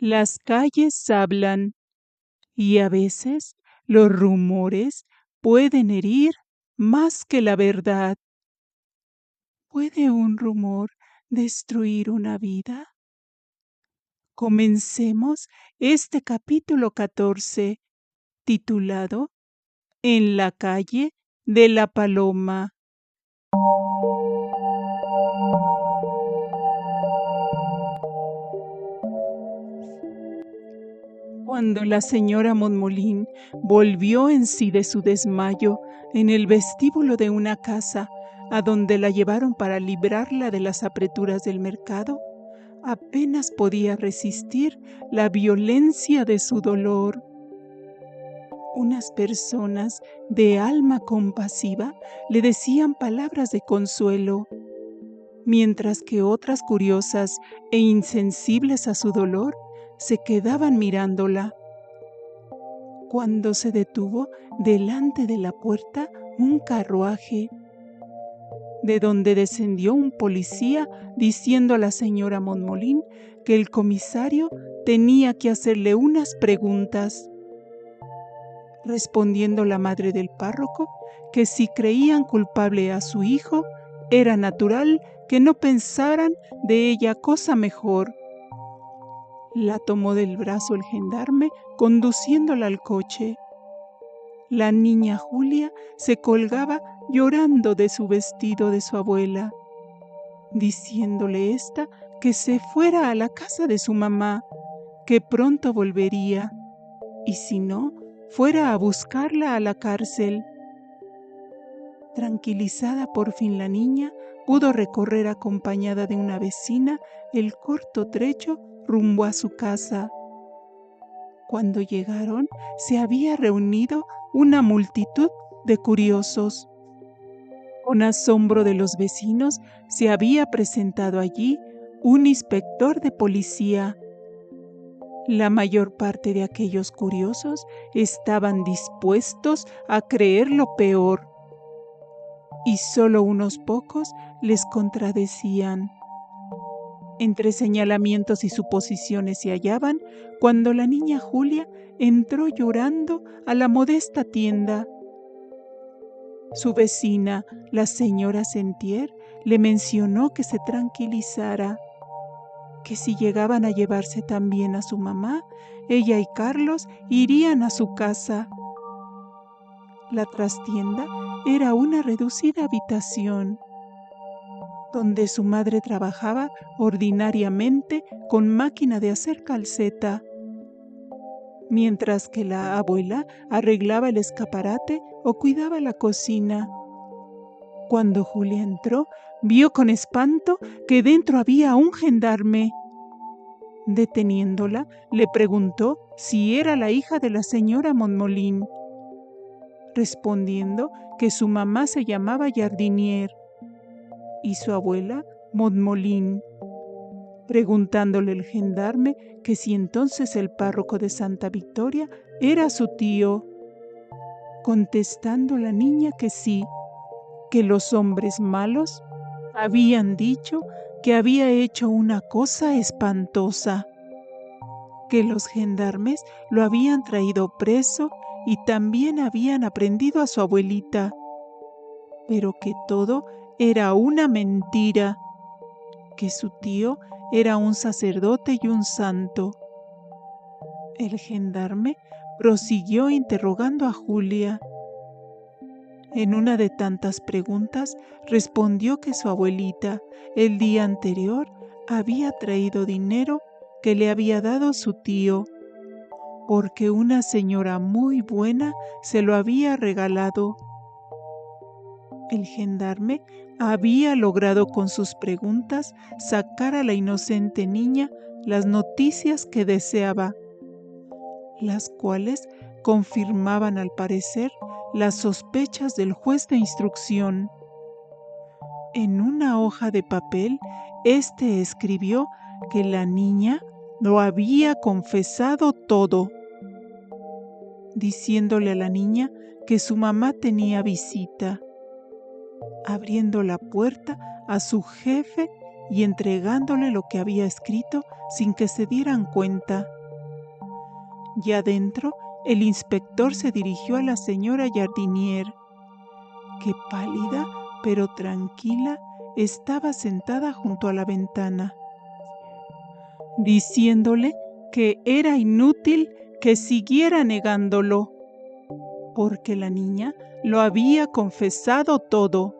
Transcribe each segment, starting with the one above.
Las calles hablan y a veces los rumores pueden herir más que la verdad. ¿Puede un rumor destruir una vida? Comencemos este capítulo 14, titulado En la calle de la Paloma. Cuando la señora Monmolín volvió en sí de su desmayo en el vestíbulo de una casa a donde la llevaron para librarla de las apreturas del mercado, apenas podía resistir la violencia de su dolor. Unas personas de alma compasiva le decían palabras de consuelo, mientras que otras curiosas e insensibles a su dolor se quedaban mirándola. Cuando se detuvo delante de la puerta un carruaje, de donde descendió un policía diciendo a la señora Monmolín que el comisario tenía que hacerle unas preguntas, respondiendo la madre del párroco que si creían culpable a su hijo, era natural que no pensaran de ella cosa mejor. La tomó del brazo el gendarme, conduciéndola al coche. La niña Julia se colgaba llorando de su vestido de su abuela, diciéndole ésta que se fuera a la casa de su mamá, que pronto volvería, y si no, fuera a buscarla a la cárcel. Tranquilizada por fin la niña, pudo recorrer acompañada de una vecina el corto trecho rumbo a su casa. Cuando llegaron, se había reunido una multitud de curiosos. Con asombro de los vecinos, se había presentado allí un inspector de policía. La mayor parte de aquellos curiosos estaban dispuestos a creer lo peor, y solo unos pocos les contradecían. Entre señalamientos y suposiciones se hallaban cuando la niña Julia entró llorando a la modesta tienda. Su vecina, la señora Sentier, le mencionó que se tranquilizara, que si llegaban a llevarse también a su mamá, ella y Carlos irían a su casa. La trastienda era una reducida habitación donde su madre trabajaba ordinariamente con máquina de hacer calceta, mientras que la abuela arreglaba el escaparate o cuidaba la cocina. Cuando Julia entró, vio con espanto que dentro había un gendarme. Deteniéndola, le preguntó si era la hija de la señora Monmolín, respondiendo que su mamá se llamaba Jardinier y su abuela Monmolín, preguntándole el gendarme que si entonces el párroco de Santa Victoria era su tío, contestando la niña que sí, que los hombres malos habían dicho que había hecho una cosa espantosa, que los gendarmes lo habían traído preso y también habían aprendido a su abuelita, pero que todo era una mentira, que su tío era un sacerdote y un santo. El gendarme prosiguió interrogando a Julia. En una de tantas preguntas respondió que su abuelita, el día anterior, había traído dinero que le había dado su tío, porque una señora muy buena se lo había regalado. El gendarme había logrado con sus preguntas sacar a la inocente niña las noticias que deseaba, las cuales confirmaban al parecer las sospechas del juez de instrucción. En una hoja de papel, éste escribió que la niña lo había confesado todo, diciéndole a la niña que su mamá tenía visita, abriendo la puerta a su jefe y entregándole lo que había escrito sin que se dieran cuenta. Ya dentro, el inspector se dirigió a la señora Jardinier, que pálida pero tranquila estaba sentada junto a la ventana, diciéndole que era inútil que siguiera negándolo, porque la niña lo había confesado todo.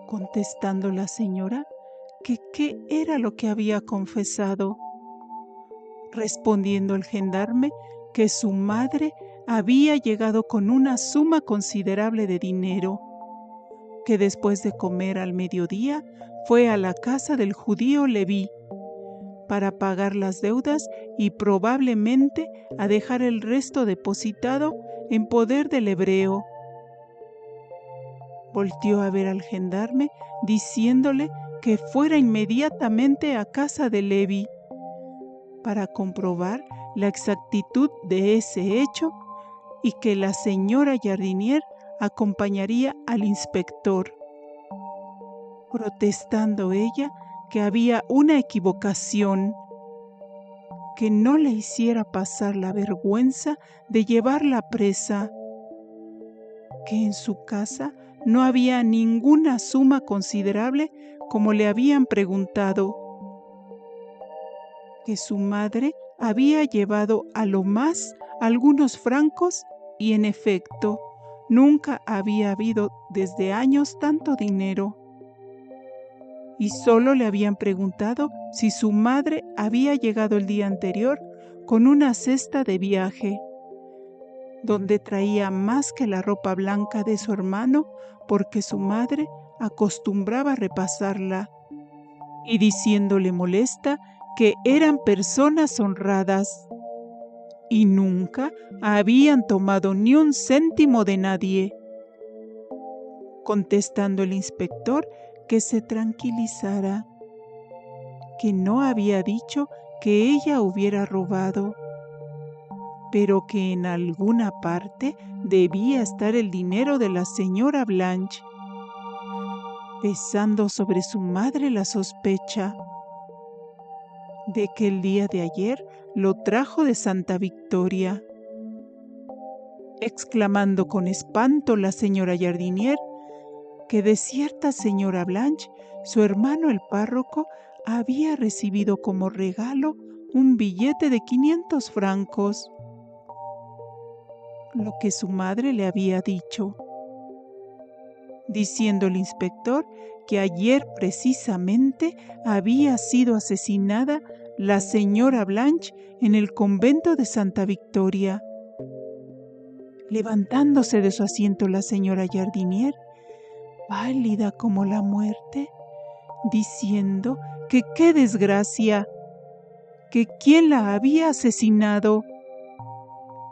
Contestando la señora que qué era lo que había confesado, respondiendo el gendarme que su madre había llegado con una suma considerable de dinero, que después de comer al mediodía fue a la casa del judío Leví para pagar las deudas y probablemente a dejar el resto depositado en poder del hebreo. Volteó a ver al gendarme diciéndole que fuera inmediatamente a casa de Leví para comprobar la exactitud de ese hecho y que la señora Jardinier acompañaría al inspector, protestando ella que había una equivocación, que no le hiciera pasar la vergüenza de llevarla presa, que en su casa no había ninguna suma considerable como le habían preguntado, que su madre había llevado a lo más algunos francos y en efecto nunca había habido desde años tanto dinero. Y solo le habían preguntado si su madre había llegado el día anterior con una cesta de viaje, donde traía más que la ropa blanca de su hermano, porque su madre acostumbraba repasarla, y diciéndole molesta que eran personas honradas y nunca habían tomado ni un céntimo de nadie. Contestando el inspector que se tranquilizara, que no había dicho que ella hubiera robado, pero que en alguna parte debía estar el dinero de la señora Blanche, pesando sobre su madre la sospecha de que el día de ayer lo trajo de Santa Victoria. Exclamando con espanto la señora Jardinier que de cierta señora Blanche, su hermano el párroco, había recibido como regalo un billete de 500 francos, lo que su madre le había dicho, diciendo el inspector que ayer precisamente había sido asesinada la señora Blanche en el convento de Santa Victoria. Levantándose de su asiento la señora Jardinier, pálida como la muerte, diciendo que qué desgracia, que quién la había asesinado,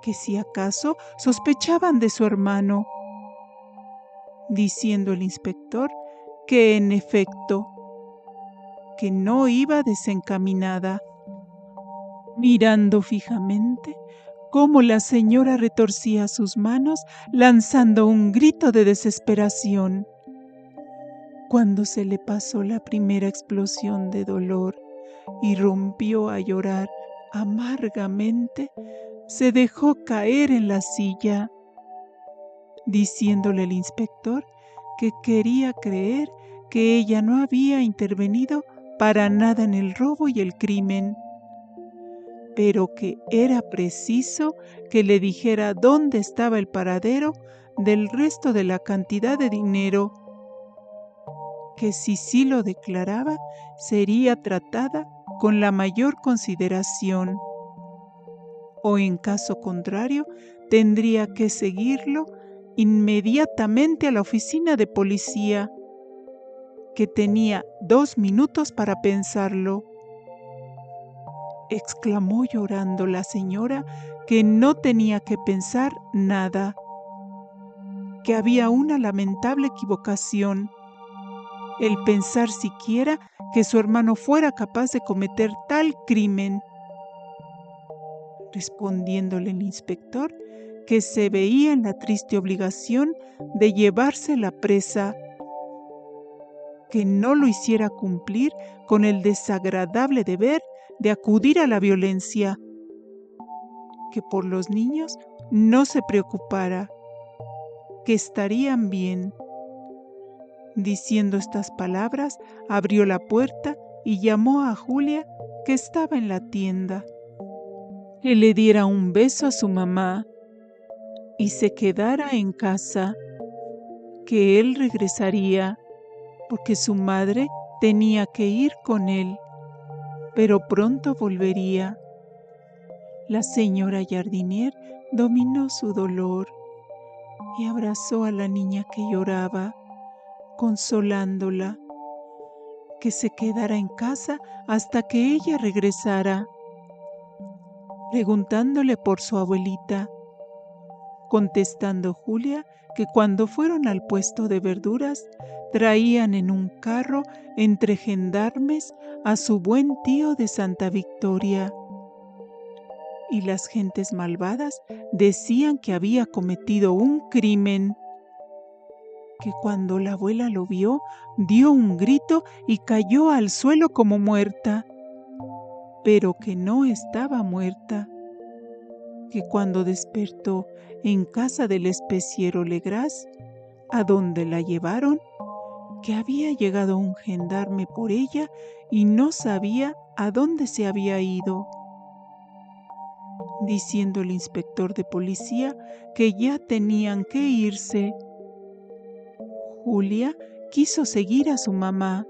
que si acaso sospechaban de su hermano, diciendo el inspector que en efecto, que no iba desencaminada, mirando fijamente cómo la señora retorcía sus manos lanzando un grito de desesperación. Cuando se le pasó la primera explosión de dolor y rompió a llorar amargamente, se dejó caer en la silla, diciéndole el inspector que quería creer que ella no había intervenido para nada en el robo y el crimen, pero que era preciso que le dijera dónde estaba el paradero del resto de la cantidad de dinero, que si sí lo declaraba, sería tratada con la mayor consideración, o en caso contrario, tendría que seguirlo inmediatamente a la oficina de policía, que tenía 2 minutos para pensarlo. Exclamó llorando la señora que no tenía que pensar nada, que había una lamentable equivocación, el pensar siquiera que su hermano fuera capaz de cometer tal crimen. Respondiéndole el inspector que se veía en la triste obligación de llevársela presa, que no lo hiciera cumplir con el desagradable deber de acudir a la violencia, que por los niños no se preocupara, que estarían bien. Diciendo estas palabras, abrió la puerta y llamó a Julia, que estaba en la tienda, que le diera un beso a su mamá y se quedara en casa, que él regresaría, porque su madre tenía que ir con él, pero pronto volvería. La señora Jardinier dominó su dolor y abrazó a la niña que lloraba, consolándola, que se quedara en casa hasta que ella regresara, preguntándole por su abuelita, contestando Julia que cuando fueron al puesto de verduras traían en un carro entre gendarmes a su buen tío de Santa Victoria, y las gentes malvadas decían que había cometido un crimen, que cuando la abuela lo vio, dio un grito y cayó al suelo como muerta, pero que no estaba muerta, que cuando despertó en casa del especiero Legras, a donde la llevaron, que había llegado un gendarme por ella y no sabía a dónde se había ido, diciendo el inspector de policía que ya tenían que irse. Julia quiso seguir a su mamá,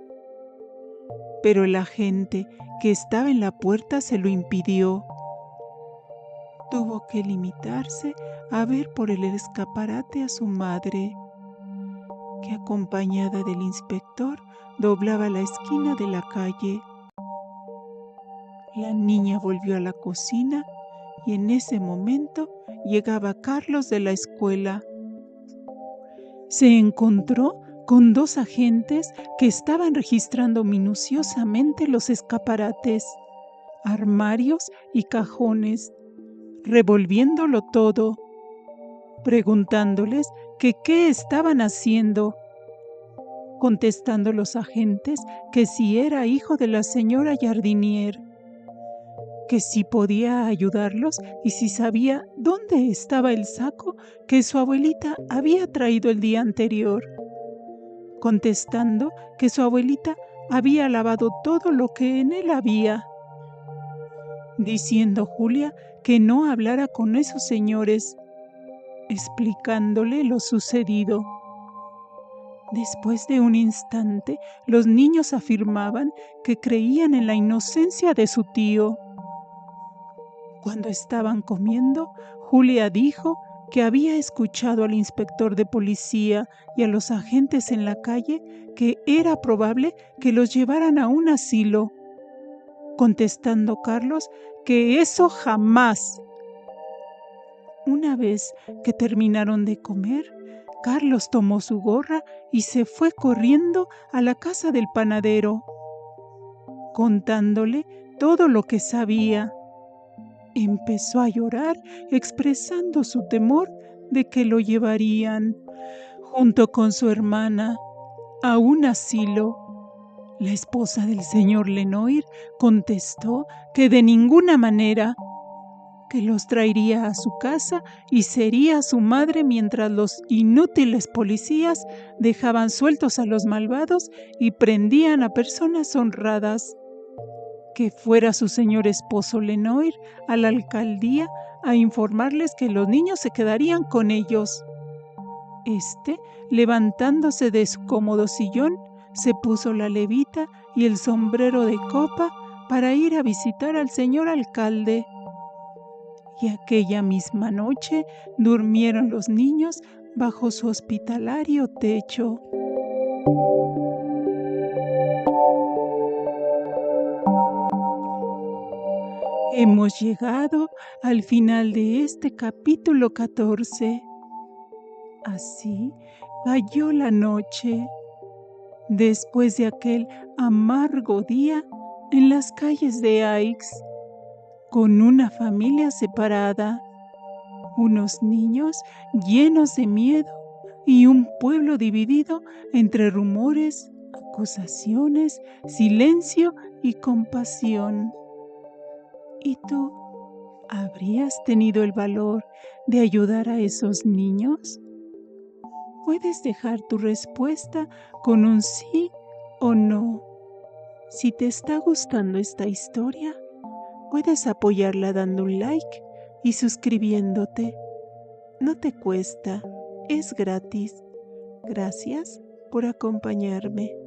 pero el agente que estaba en la puerta se lo impidió. Tuvo que limitarse a ver por el escaparate a su madre, que acompañada del inspector doblaba la esquina de la calle. La niña volvió a la cocina y en ese momento llegaba Carlos de la escuela. Se encontró con dos agentes que estaban registrando minuciosamente los escaparates, armarios y cajones, revolviéndolo todo, preguntándoles que qué estaban haciendo, contestando los agentes que si era hijo de la señora Jardinier, que si podía ayudarlos y si sabía dónde estaba el saco que su abuelita había traído el día anterior, contestando que su abuelita había lavado todo lo que en él había, diciendo Julia que no hablara con esos señores, explicándole lo sucedido. Después de un instante, los niños afirmaban que creían en la inocencia de su tío. Cuando estaban comiendo, Julia dijo que había escuchado al inspector de policía y a los agentes en la calle que era probable que los llevaran a un asilo, contestando Carlos que eso jamás. Una vez que terminaron de comer, Carlos tomó su gorra y se fue corriendo a la casa del panadero, contándole todo lo que sabía. Empezó a llorar, expresando su temor de que lo llevarían, junto con su hermana, a un asilo. La esposa del señor Lenoir contestó que de ninguna manera, que los traería a su casa y sería su madre mientras los inútiles policías dejaban sueltos a los malvados y prendían a personas honradas. Que fuera su señor esposo Lenoir a la alcaldía a informarles que los niños se quedarían con ellos. Levantándose de su cómodo sillón, se puso la levita y el sombrero de copa para ir a visitar al señor alcalde. Y aquella misma noche durmieron los niños bajo su hospitalario techo. Hemos llegado al final de este capítulo 14. Así cayó la noche, después de aquel amargo día en las calles de Aix, con una familia separada, unos niños llenos de miedo y un pueblo dividido entre rumores, acusaciones, silencio y compasión. ¿Y tú habrías tenido el valor de ayudar a esos niños? Puedes dejar tu respuesta con un sí o no. Si te está gustando esta historia, puedes apoyarla dando un like y suscribiéndote. No te cuesta, es gratis. Gracias por acompañarme.